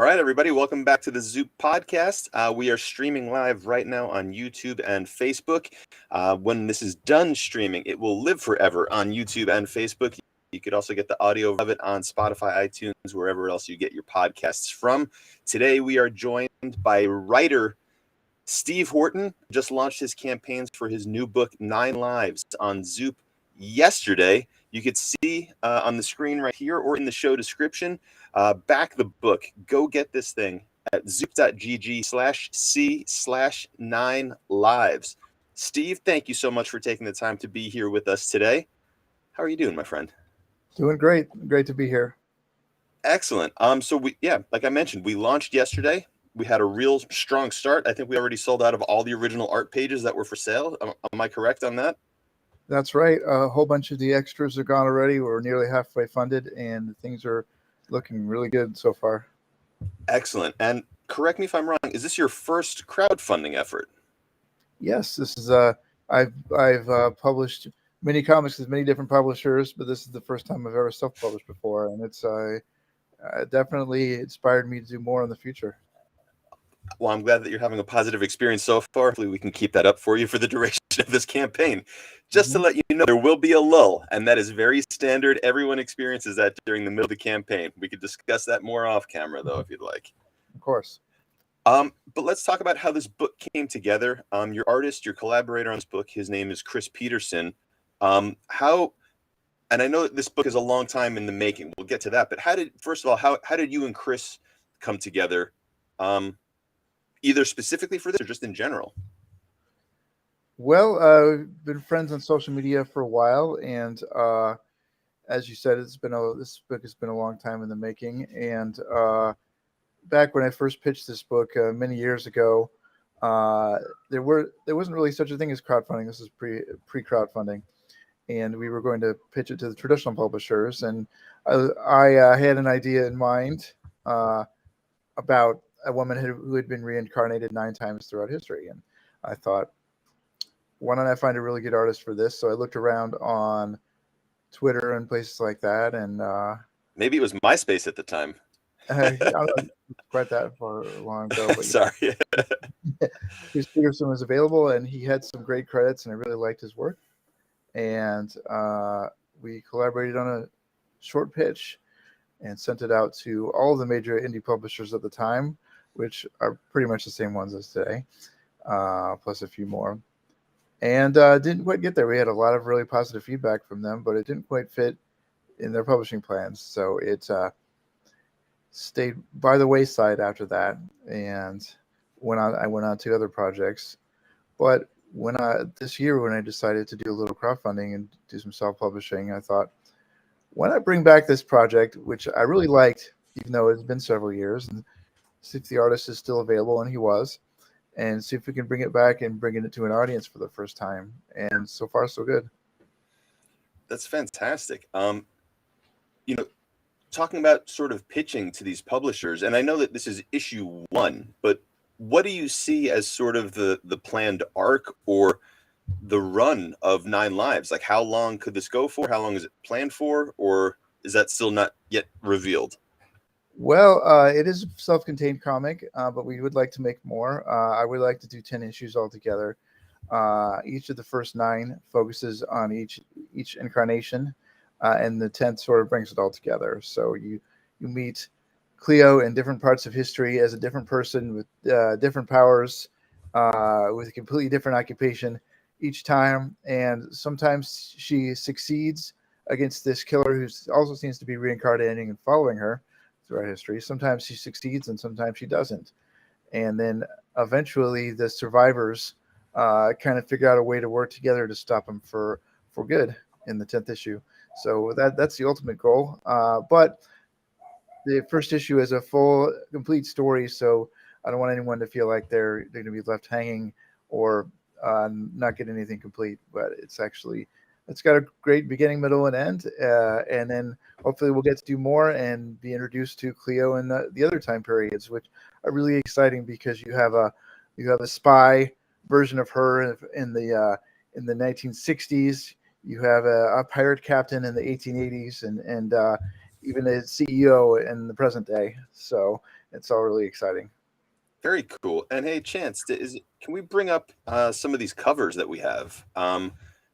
right, everybody, welcome back to the Zoop podcast. We are streaming live right now on YouTube and Facebook. When this is done streaming, it will live forever on YouTube and Facebook. You could also get the audio of it on Spotify, iTunes, wherever else you get your podcasts from. Today, we are joined by writer Steve Horton. Just launched his campaigns for his new book, 9 Lives, on Zoop yesterday. You could see on the screen right here or in the show description. Back the book. Go get this thing at zoop.gg/c/9lives. Steve, thank you so much for taking the time to be here with us today. How are you doing, my friend? Doing great. Great to be here. Excellent. So like I mentioned, we launched yesterday. We had a real strong start. I think we already sold out of all the original art pages that were for sale. Am I correct on that? That's right. A whole bunch of the extras are gone already. We're nearly halfway funded, and things are looking really good so far. Excellent. And correct me if I'm wrong, is this your first crowdfunding effort? Yes, this is. I've published many comics with many different publishers, but this is the first time I've ever self-published before, and it's definitely inspired me to do more in the future. Well, I'm glad that you're having a positive experience so far. Hopefully we can keep that up for you for the duration of this campaign. Just to let you know, there will be a lull, and that is very standard. Everyone experiences that during the middle of the campaign. We could discuss that more off camera, though, if you'd like. Of course. But let's talk about how this book came together. Your artist, your collaborator on this book, his name is Peterson. And I know that this book is a long time in the making. We'll get to that. But how did you and Chris come together? Either specifically for this or just in general? Well, we've been friends on social media for a while, and as you said, this book has been a long time in the making. And back when I first pitched this book many years ago, there wasn't really such a thing as crowdfunding. This is pre-crowdfunding, and we were going to pitch it to the traditional publishers. And I had an idea in mind about a woman who had been reincarnated 9 times throughout history. And I thought, why don't I find a really good artist for this? So I looked around on Twitter and places like that. And maybe it was MySpace at the time. I don't know quite that far long ago. But Sorry. Chris Peterson was available, and he had some great credits, and I really liked his work. And we collaborated on a short pitch and sent it out to all of the major indie publishers at the time, which are pretty much the same ones as today, plus a few more. And didn't quite get there. We had a lot of really positive feedback from them, but it didn't quite fit in their publishing plans. So it stayed by the wayside after that, and I went on to other projects. But this year, when I decided to do a little crowdfunding and do some self-publishing, I thought, why not bring back this project, which I really liked, even though it's been several years, and see if the artist is still available, and he was, and see if we can bring it back and bring it to an audience for the first time. And so far, so good. That's fantastic. Talking about sort of pitching to these publishers, and I know that this is issue 1, but what do you see as sort of the planned arc or the run of 9 Lives? Like, how long could this go for? How long is it planned for? Or is that still not yet revealed? Well, it is a self-contained comic, but we would like to make more. I would like to do 10 issues altogether. Each of the first 9 focuses on each incarnation, and the 10th sort of brings it all together. So you meet Cleo in different parts of history as a different person with different powers, with a completely different occupation each time. And sometimes she succeeds against this killer who also seems to be reincarnating and following her throughout history. Sometimes she succeeds and sometimes she doesn't. And then eventually the survivors kind of figure out a way to work together to stop him for good in the 10th issue. So that's the ultimate goal. But the first issue is a full, complete story, so I don't want anyone to feel like they're going to be left hanging or not get anything complete. But it's got a great beginning, middle, and end, and then hopefully we'll get to do more and be introduced to Cleo in the other time periods, which are really exciting because you have a spy version of her in the 1960s. You have a pirate captain in the 1880s, and even a CEO in the present day. So it's all really exciting. Very cool. And hey, Chance, can we bring up some of these covers that we have?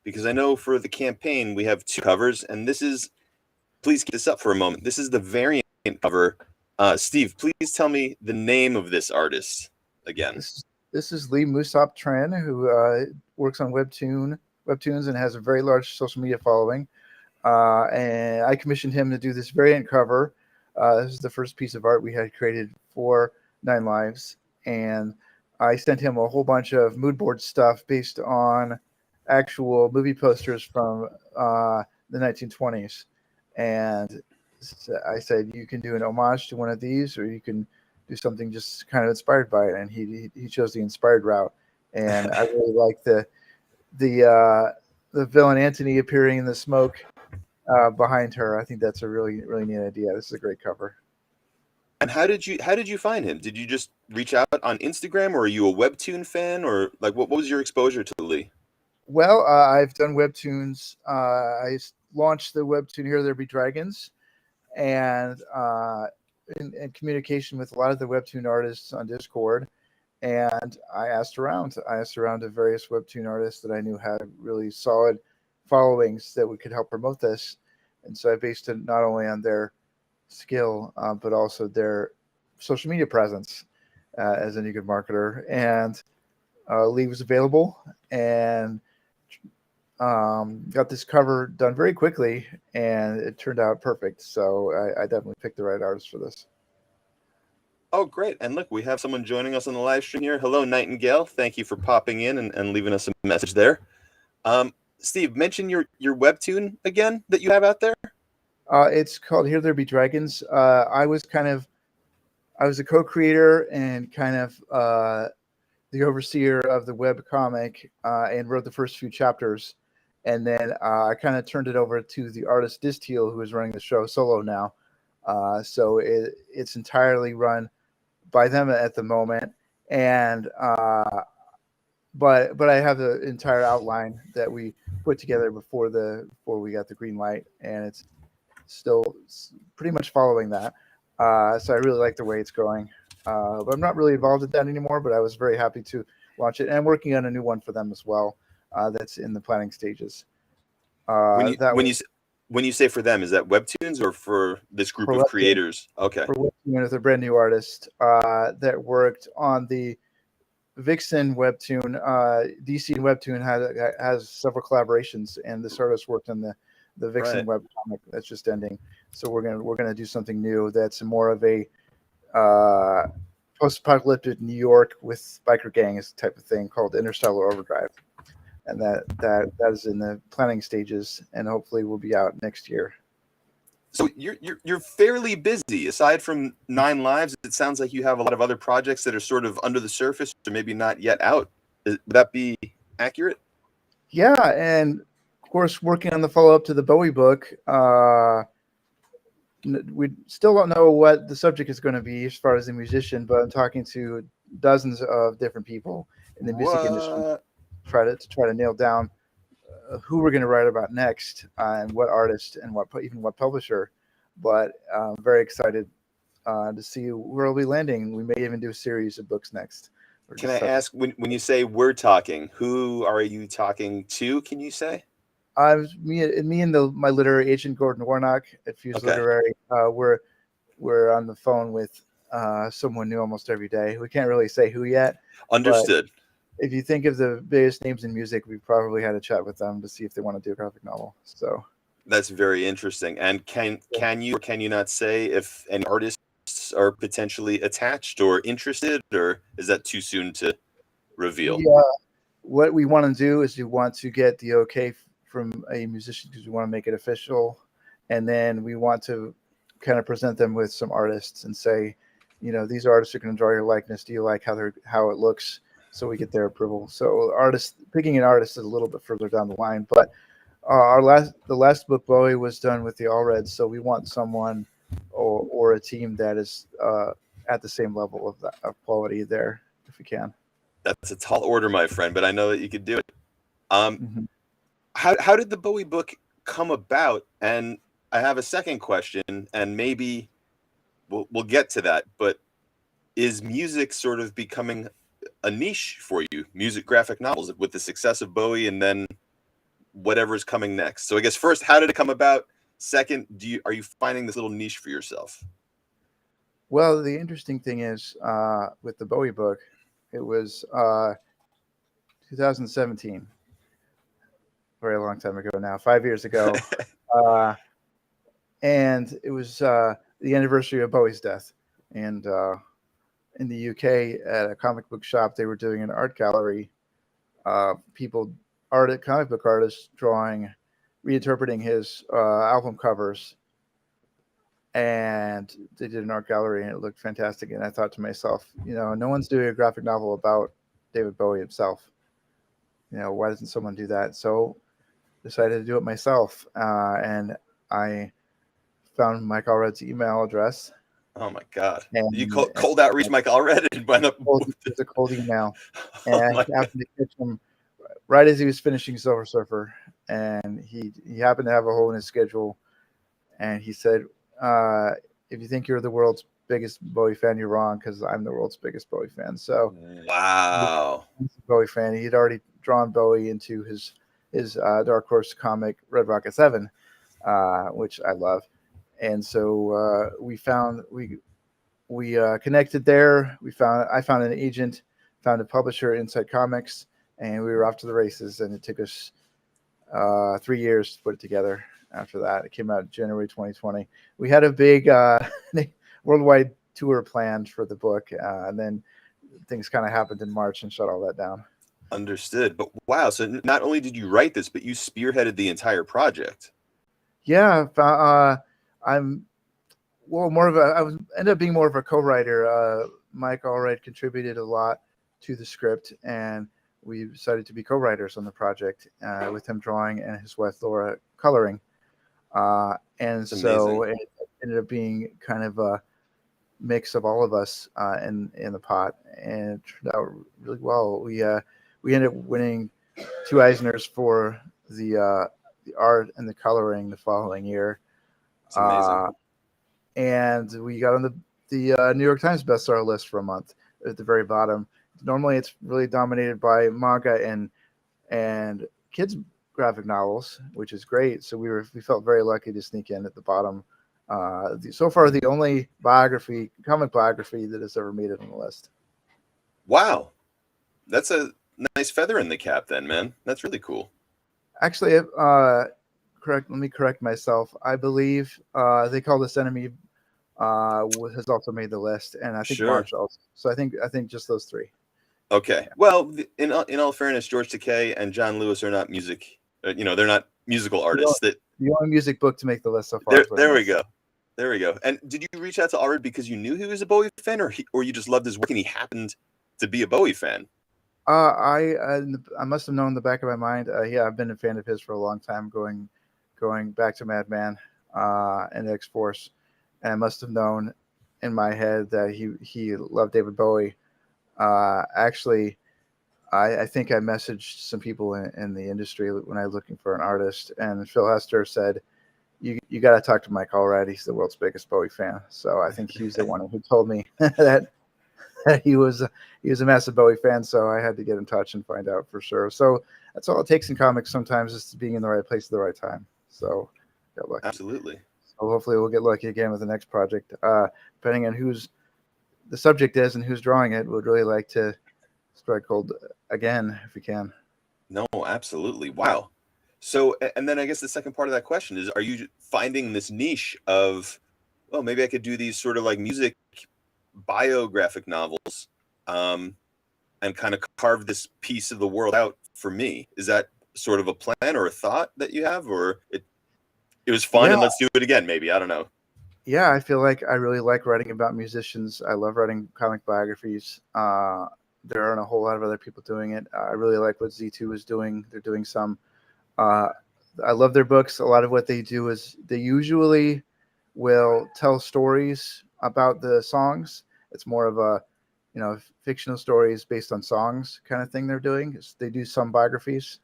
Because I know for the campaign we have 2 covers, and please keep this up for a moment. This is the variant cover. Steve, please tell me the name of this artist again. This is Lee Musop Tran, who works on webtoons and has a very large social media following. And I commissioned him to do this variant cover. This is the first piece of art we had created for Nine Lives, and I sent him a whole bunch of mood board stuff based on actual movie posters from the 1920s. And I said, you can do an homage to one of these, or you can do something just kind of inspired by it. And he chose the inspired route. And I really like the villain Antony appearing in the smoke behind her. I think that's a really, really neat idea. This is a great cover. And how did you find him? Did you just reach out on Instagram, or are you a webtoon fan, or like what was your exposure to Lee? Well, I've done webtoons. I launched the webtoon Here There Be Dragons, and in communication with a lot of the webtoon artists on Discord. And I asked around to various webtoon artists that I knew had really solid followings that we could help promote this. And so I based it not only on their skill, but also their social media presence as any good marketer. And Lee was available, and got this cover done very quickly, and it turned out perfect. So I definitely picked the right artist for this. Oh, great. And look, we have someone joining us on the live stream here. Hello, Nightingale. Thank you for popping in and leaving us a message there. Steve, mention your webtoon again that you have out there. It's called Here There Be Dragons. I was a co-creator and kind of the overseer of the web comic, and wrote the first few chapters. And then I kind of turned it over to the artist Distiel, who is running the show solo now. So it's entirely run by them at the moment. And but I have the entire outline that we put together before we got the green light, and it's still pretty much following that. So I really like the way it's going. But I'm not really involved in that anymore, but I was very happy to launch it. And I'm working on a new one for them as well. That's in the planning stages. When you say for them, is that webtoons or for this group of creators? Okay. For webtoon with a brand new artist that worked on the Vixen webtoon. DC webtoon has several collaborations, and this artist worked on the Vixen web comic that's just ending. So we're gonna do something new that's more of a post-apocalyptic New York with biker gangs type of thing called Interstellar Overdrive, and that is in the planning stages, and hopefully will be out next year. So you're fairly busy. Aside from Nine Lives, it sounds like you have a lot of other projects that are sort of under the surface or maybe not yet out. Would that be accurate? Yeah, and of course, working on the follow-up to the Bowie book. We still don't know what the subject is going to be as far as the musician, but I'm talking to dozens of different people in the music industry to try to nail down who we're going to write about next, and what artist, and what publisher. But I'm very excited to see where we'll be landing. We may even do a series of books next. Can I ask, when you say we're talking, who are you talking to? Can you say? Me and my literary agent Gordon Warnock at Fuse Literary. We're on the phone with someone new almost every day. We can't really say who yet. Understood. If you think of the biggest names in music, we probably had a chat with them to see if they want to do a graphic novel. So that's very interesting. And can you or can you not say if any artists are potentially attached or interested, or is that too soon to reveal? Yeah, what we want to do is we want to get the okay from a musician, because we want to make it official, and then we want to kind of present them with some artists and say, these artists are going to draw your likeness. Do you like how it looks? So we get their approval. So picking an artist is a little bit further down the line. But the last book, Bowie, was done with the All Reds. So we want someone or a team that is at the same level of quality there, if we can. That's a tall order, my friend, but I know that you could do it. How did the Bowie book come about? And I have a second question, and maybe we'll get to that. But is music sort of becoming a niche for you? Music graphic novels with the success of Bowie, and then whatever's coming next. So I guess first, how did it come about? Second, are you finding this little niche for yourself? Well, the interesting thing is with the Bowie book, it was 2017, very long time ago now, 5 years ago, uh, and it was the anniversary of Bowie's death. And in the UK, at a comic book shop, they were doing an art gallery. Comic book artists drawing, reinterpreting his album covers, and they did an art gallery, and it looked fantastic. And I thought to myself, no one's doing a graphic novel about David Bowie himself. Why doesn't someone do that? So decided to do it myself, and I found Mike Allred's email address. Oh my God! And you cold outreach Mike Allred and went up. It's a cold email, and I happened to catch him right as he was finishing Silver Surfer, and he happened to have a hole in his schedule, and he said, "If you think you're the world's biggest Bowie fan, you're wrong, because I'm the world's biggest Bowie fan." So, wow, he's a Bowie fan. He'd already drawn Bowie into his Dark Horse comic Red Rocket 7, which I love, and so we connected there. I found an agent, found a publisher, Inside Comics, and we were off to the races. And it took us 3 years to put it together. After that, it came out January 2020. We had a big worldwide tour planned for the book, and then things kind of happened in March and shut all that down. Understood. But wow, so not only did you write this, but you spearheaded the entire project. Yeah, I'm ended up being more of a co-writer. Mike Allred contributed a lot to the script, and we decided to be co-writers on the project, with him drawing and his wife Laura coloring. And so it ended up being kind of a mix of all of us in the pot, and it turned out really well. We ended up winning 2 Eisners for the art and the coloring the following year. It's amazing. And we got on the New York Times bestseller list for a month at the very bottom. Normally, it's really dominated by manga and kids graphic novels, which is great. So we felt very lucky to sneak in at the bottom. So far, the only comic biography that has ever made it on the list. Wow, that's a nice feather in the cap, then, man. That's really cool. Actually, let me correct myself. I believe They Call Us Enemy has also made the list, and I think March also. So I think just those 3. Okay. Well, in all fairness, George Takei and John Lewis are not music. They're not musical artists. The only music book to make the list so far. There we go. There we go. And did you reach out to Allred because you knew he was a Bowie fan, or you just loved his work and he happened to be a Bowie fan? I must have known in the back of my mind. Yeah, I've been a fan of his for a long time, going back to Madman and X-Force, and I must have known in my head that he loved David Bowie. Actually, I think I messaged some people in the industry when I was looking for an artist, and Phil Hester said, "You got to talk to Mike Allred. He's the world's biggest Bowie fan." So I think he's the one who told me that he was a massive Bowie fan. So I had to get in touch and find out for sure. So that's all it takes in comics sometimes, is being in the right place at the right time. So got lucky. Absolutely. So hopefully we'll get lucky again with the next project. Depending on who's the subject is and who's drawing it, would really like to strike gold again if we can. No, absolutely. Wow. So, and then I guess the second part of that question is, are you finding this niche of, well, maybe I could do these sort of like music biographic novels, and kind of carve this piece of the world out for me? Is that sort of a plan or a thought that you have, or it was fun and let's do it again, maybe? I don't know. Yeah, I feel like I really like writing about musicians. I love writing comic biographies. There aren't a whole lot of other people doing it. I really like what Z2 is doing. They're doing some. I love their books. A lot of what they do is they usually will tell stories about the songs. It's more of a, fictional stories based on songs kind of thing they're doing. They do some biographies,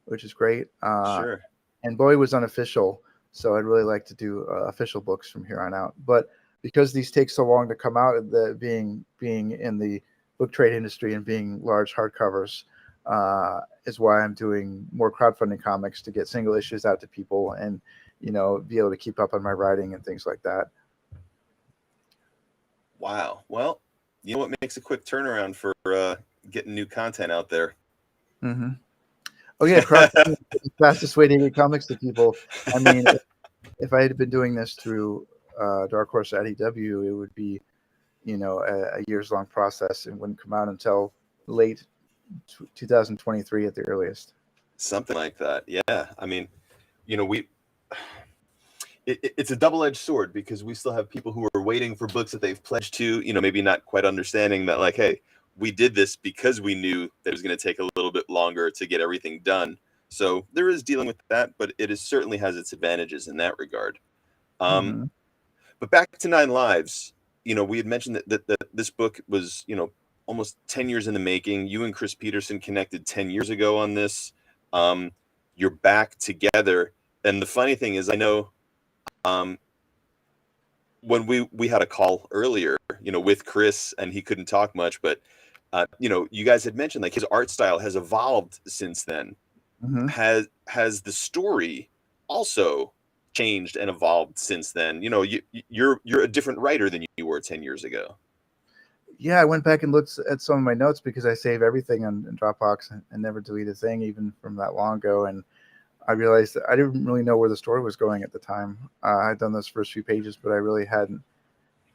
which is great. Sure. And Bowie was unofficial, so I'd really like to do official books from here on out. But because these take so long to come out, the being in the book trade industry and being large hardcovers, is why I'm doing more crowdfunding comics to get single issues out to people and, be able to keep up on my writing and things like that. Wow. Well, you know what makes a quick turnaround for getting new content out there? Mm-hmm. Oh yeah, crowdfunding is the fastest way to get comics to people. I mean, if I had been doing this through Dark Horse IDW, it would be, a years long process. It wouldn't come out until late 2023 at the earliest. Something like that. Yeah. I mean, we it's a double-edged sword because we still have people who are waiting for books that they've pledged to, maybe not quite understanding that, like, hey, we did this because we knew that it was going to take a little bit longer to get everything done. So there is dealing with that, but it certainly has its advantages in that regard. Mm-hmm. But back to Nine Lives, we had mentioned that this book was, almost 10 years in the making. You and Chris Peterson connected 10 years ago on this. You're back together. And the funny thing is, I know when we had a call earlier, with Chris, and he couldn't talk much, but you guys had mentioned like his art style has evolved since then. Mm-hmm. Has the story also changed and evolved since then? You're a different writer than you were 10 years ago. Yeah, I went back and looked at some of my notes because I save everything in Dropbox and never delete a thing, even from that long ago. And I realized that I didn't really know where the story was going at the time. I'd done those first few pages, but I really hadn't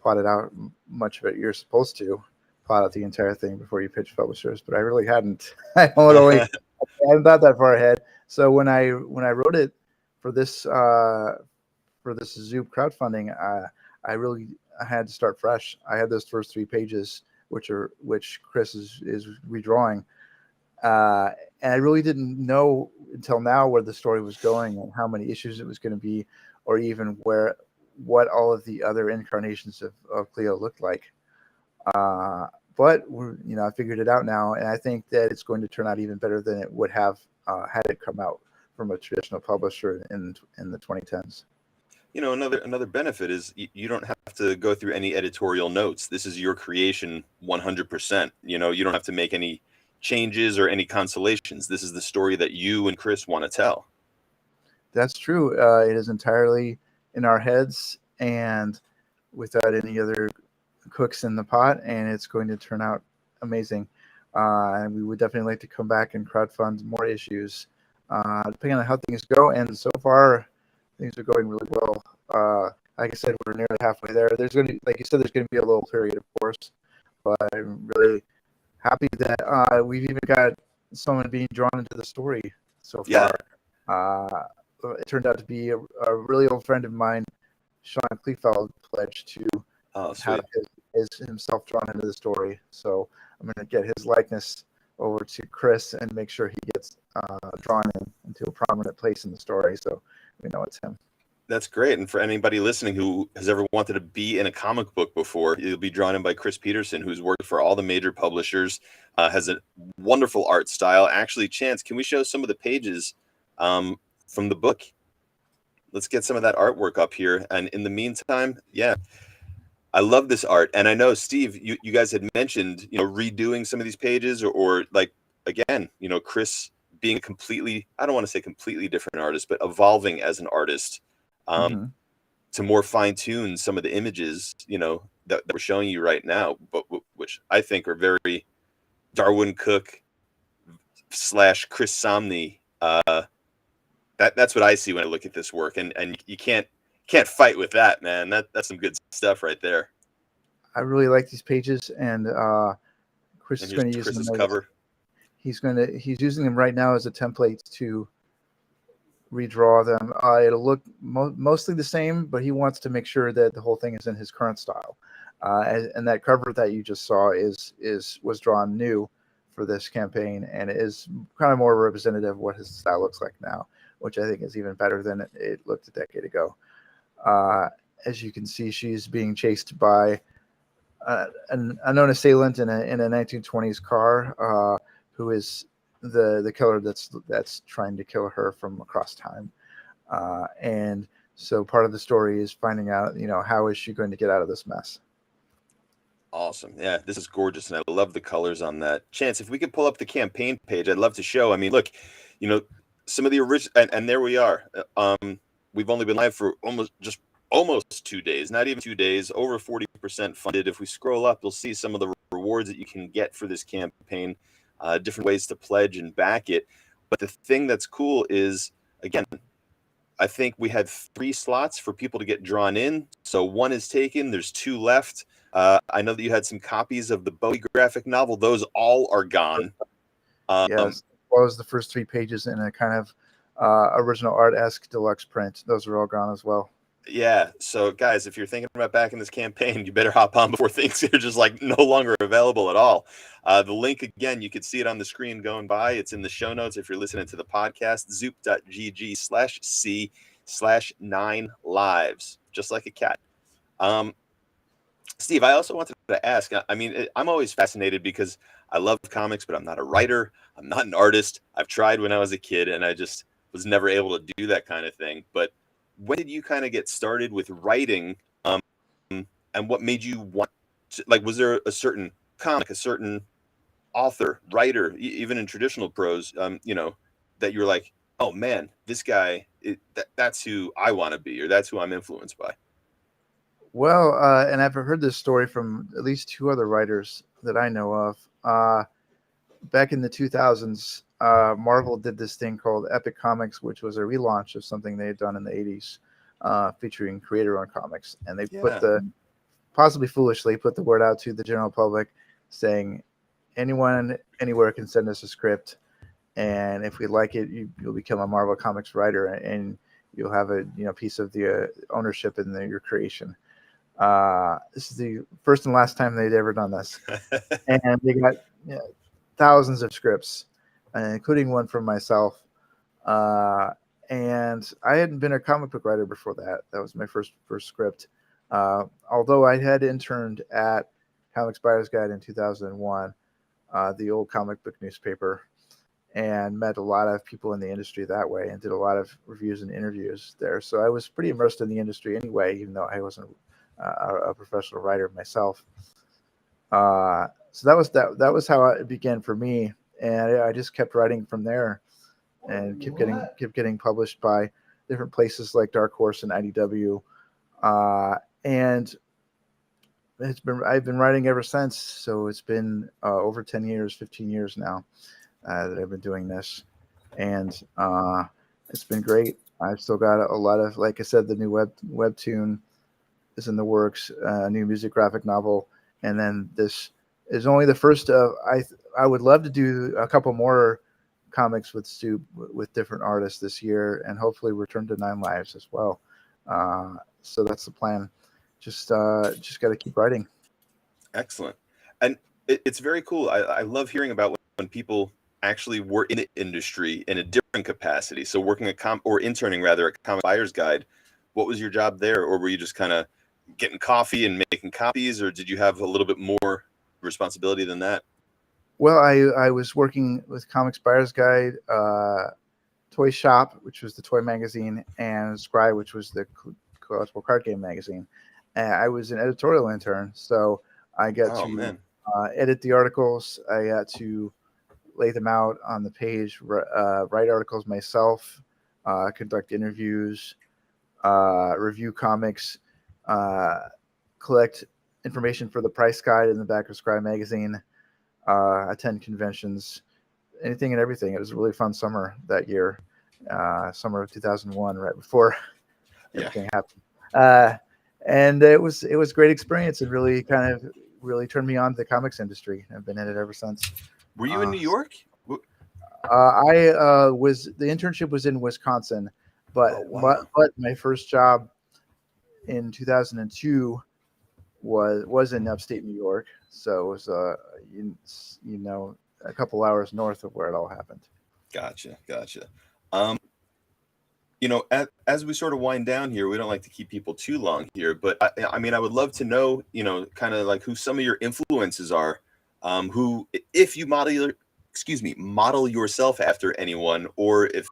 plotted out much of it. You're supposed to plot out the entire thing before you pitch publishers, but I really hadn't. I hadn't thought that far ahead. So when I wrote it for this Zoop crowdfunding, I really had to start fresh. I had those first 3 pages, which Chris is redrawing. And I really didn't know until now where the story was going and how many issues it was going to be, or even what all of the other incarnations of Cleo looked like. But I figured it out now, and I think that it's going to turn out even better than it would have had it come out from a traditional publisher in the 2010s. Another benefit is you don't have to go through any editorial notes. This is your creation 100%. You don't have to make any changes or any consolations. This is the story that you and Chris want to tell. That's true. It is entirely in our heads and without any other cooks in the pot, and it's going to turn out amazing. And we would definitely like to come back and crowdfund more issues, depending on how things go. And so far, things are going really well. Like I said, we're nearly halfway there. There's going to, like you said, there's going to be a little period, of course, but I'm really happy that we've even got someone being drawn into the story so far. Yeah. It turned out to be a really old friend of mine, Sean Kleefeld, pledged to have himself drawn into the story. So I'm going to get his likeness over to Chris and make sure he gets drawn into a prominent place in the story, so we know it's him. That's great. And for anybody listening who has ever wanted to be in a comic book before, you'll be drawn in by Chris Peterson, who's worked for all the major publishers, has a wonderful art style. Actually, Chance, can we show some of the pages from the book? Let's get some of that artwork up here. And in the meantime, yeah, I love this art. And I know, Steve, you guys had mentioned, redoing some of these pages or like, again, Chris being completely, I don't want to say completely different artist, but evolving as an artist. To more fine-tune some of the images, that we're showing you right now, but which I think are very Darwin Cook / Chris Samnee. That's what I see when I look at this work, and you can't fight with that, man. That's some good stuff right there. I really like these pages, and Chris is going to use Chris's them cover. He's using them right now as a template to redraw them. It'll look mostly the same, but he wants to make sure that the whole thing is in his current style. And that cover that you just saw was drawn new for this campaign, and it is kind of more representative of what his style looks like now, which I think is even better than it looked a decade ago. As you can see, she's being chased by an unknown assailant in a 1920s car, who is the killer that's trying to kill her from across time. And So part of the story is finding out, how is she going to get out of this mess? Awesome. Yeah, this is gorgeous, and I love the colors on that. Chance, if we could pull up the campaign page, I'd love to show. I mean, look, you know, some of the original, and there we are. We've only been live for almost 2 days, not even 2 days, over 40% funded. If we scroll up, you'll see some of the rewards that you can get for this campaign, different ways to pledge and back it. But the thing that's cool is, again, I think we had 3 slots for people to get drawn in. So one is taken. There's 2 left. I know that you had some copies of the Bowie graphic novel. Those all are gone. Yes, as well as the first 3 pages in a kind of original art-esque deluxe print. Those are all gone as well. Yeah. So guys, if you're thinking about backing this campaign, you better hop on before things are just like no longer available at all. The link, again, you can see it on the screen going by. It's in the show notes if you're listening to the podcast, zoop.gg/c/9lives, just like a cat. Steve, I also wanted to ask, I mean, I'm always fascinated because I love comics, but I'm not a writer. I'm not an artist. I've tried when I was a kid, and I just was never able to do that kind of thing. But when did you kind of get started with writing, and what made you want to, like, was there a certain comic, a certain author, writer, even in traditional prose, that you were like, oh man, this guy, that's who I want to be, or that's who I'm influenced by? Well, and I've heard this story from at least 2 other writers that I know of. Back in the 2000s, Marvel did this thing called Epic Comics, which was a relaunch of something they had done in the 80s, featuring creator-owned comics. And they possibly foolishly, put the word out to the general public saying, anyone, anywhere can send us a script. And if we like it, you'll become a Marvel Comics writer, and you'll have a piece of the ownership in your creation. This is the first and last time they'd ever done this, and they got thousands of scripts, including one from myself. And I hadn't been a comic book writer before that. That was my first script. Although I had interned at Comics Buyer's Guide in 2001, the old comic book newspaper, and met a lot of people in the industry that way, and did a lot of reviews and interviews there. So I was pretty immersed in the industry anyway, even though I wasn't a professional writer myself. So that was how it began for me, and I just kept writing from there, and kept getting published by different places like Dark Horse and IDW, and I've been writing ever since. So it's been over 10 years, 15 years now that I've been doing this, and it's been great. I've still got a lot of, like I said, the new webtoon is in the works, a new music graphic novel, and then this is only the first of. I would love to do a couple more comics with Stoop with different artists this year, and hopefully return to 9 Lives as well. So that's the plan. Just got to keep writing. Excellent, and it's very cool. I love hearing about when people actually were in the industry in a different capacity. So working or interning rather at Comic Buyer's Guide. What was your job there, or were you just kind of getting coffee and making copies, or did you have a little bit more responsibility than that? Well, I was working with Comics Buyer's Guide, Toy Shop, which was the toy magazine, and Scry, which was the collectible card game magazine. And I was an editorial intern, so I got to edit the articles. I got to lay them out on the page, write articles myself, conduct interviews, review comics, collect information for the price guide in the back of Scry magazine, attend conventions, anything and everything. It was a really fun summer that year, summer of 2001, right before everything happened. And it was a great experience. It really turned me on to the comics industry. I've been in it ever since. Were you in New York? The internship was in Wisconsin, but my first job in 2002 was in upstate New York. So it was a couple hours north of where it all happened. Gotcha. As we sort of wind down here, we don't like to keep people too long here, but I mean, I would love to know, kind of like who some of your influences are, who, if you model yourself after anyone, or if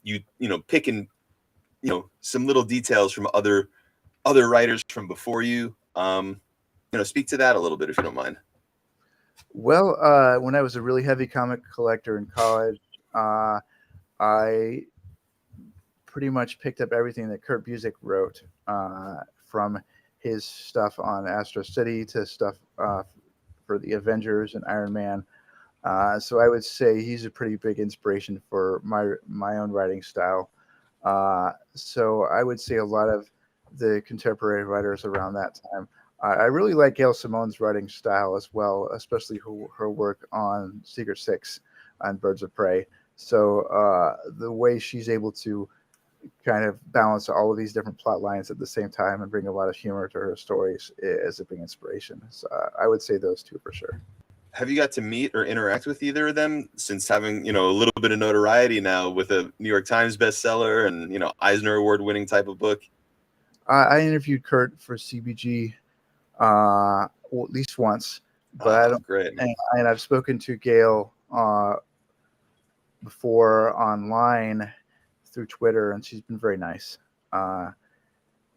you, pick and some little details from other writers from before you. Speak to that a little bit if you don't mind. Well, when I was a really heavy comic collector in college, I pretty much picked up everything that Kurt Busiek wrote, from his stuff on Astro City to stuff for the Avengers and Iron Man. So I would say he's a pretty big inspiration for my own writing style. So I would say a lot of the contemporary writers around that time. I really like Gail Simone's writing style as well, especially her work on Secret Six and Birds of Prey. So the way she's able to kind of balance all of these different plot lines at the same time and bring a lot of humor to her stories is a big inspiration. So I would say those two for sure. Have you got to meet or interact with either of them since having, a little bit of notoriety now with a New York Times bestseller and, Eisner Award winning type of book? I interviewed Kurt for CBG well, at least once, but I don't. Great. And I've spoken to Gail before online through Twitter, and she's been very nice.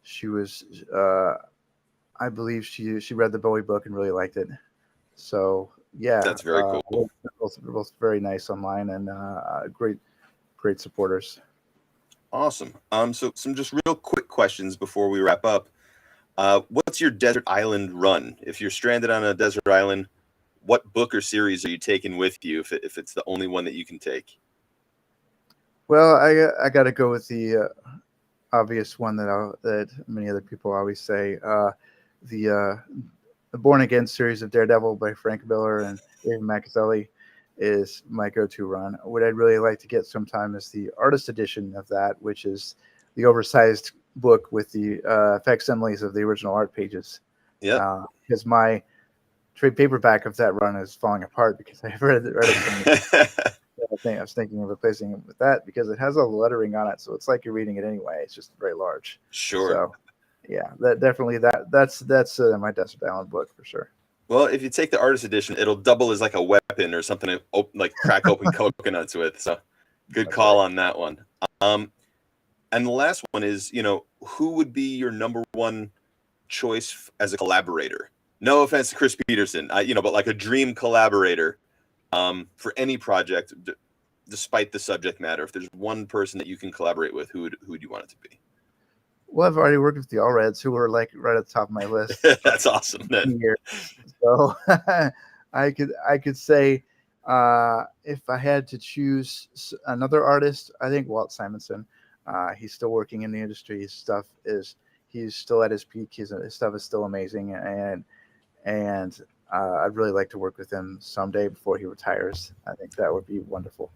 She was, I believe she read the Bowie book and really liked it. So yeah, that's very cool. They're both very nice online and great supporters. Awesome. So some just real quick questions before we wrap up. What's your desert island run? If you're stranded on a desert island, what book or series are you taking with you if it's the only one that you can take? Well, I got to go with the obvious one that many other people always say. The Born Again series of Daredevil by Frank Miller and David Mazzucchelli is my go-to run. What I'd really like to get sometime is the artist edition of that, which is the oversized book with the facsimiles of the original art pages. Yeah. Because my trade paperback of that run is falling apart because I've read it. I was thinking of replacing it with that because it has all the lettering on it, so it's like you're reading it anyway. It's just very large. Sure. So, yeah, that's my Desert Island book for sure. Well, if you take the artist edition, it'll double as like a weapon or something to like crack open coconuts with. So, good call on that one. And the last one is, who would be your number one choice as a collaborator? No offense to Chris Peterson, but like a dream collaborator for any project, despite the subject matter. If there's one person that you can collaborate with, who would you want it to be? Well, I've already worked with the Allreds, who were like right at the top of my list. That's awesome. Then. So I could say if I had to choose another artist, I think Walt Simonson. He's still working in the industry. He's still at his peak. His stuff is still amazing, and I'd really like to work with him someday before he retires. I think that would be wonderful.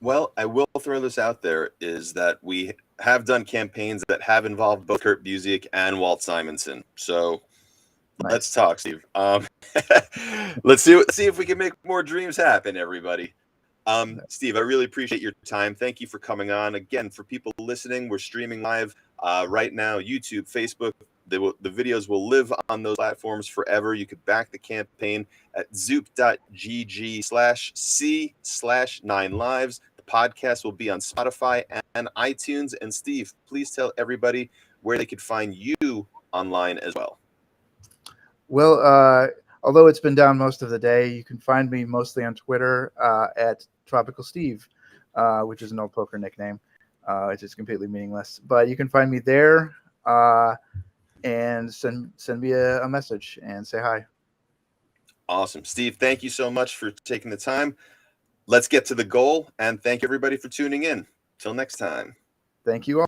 Well, I will throw this out there, is that we have done campaigns that have involved both Kurt Busiek and Walt Simonson. So nice. Let's talk, Steve. Let's see if we can make more dreams happen, everybody. Steve, I really appreciate your time. Thank you for coming on. Again, for people listening, we're streaming live right now, YouTube, Facebook. The videos will live on those platforms forever. You could back the campaign at zoop.gg/c/9lives. The podcast will be on Spotify and iTunes. And Steve, please tell everybody where they could find you online as well. Well, although it's been down most of the day, you can find me mostly on Twitter at Tropical Steve, which is an old poker nickname. It's just completely meaningless. But you can find me there. And send me a message and say hi. Awesome. Steve, thank you so much for taking the time. Let's get to the goal, and thank everybody for tuning in. Till next time. Thank you all.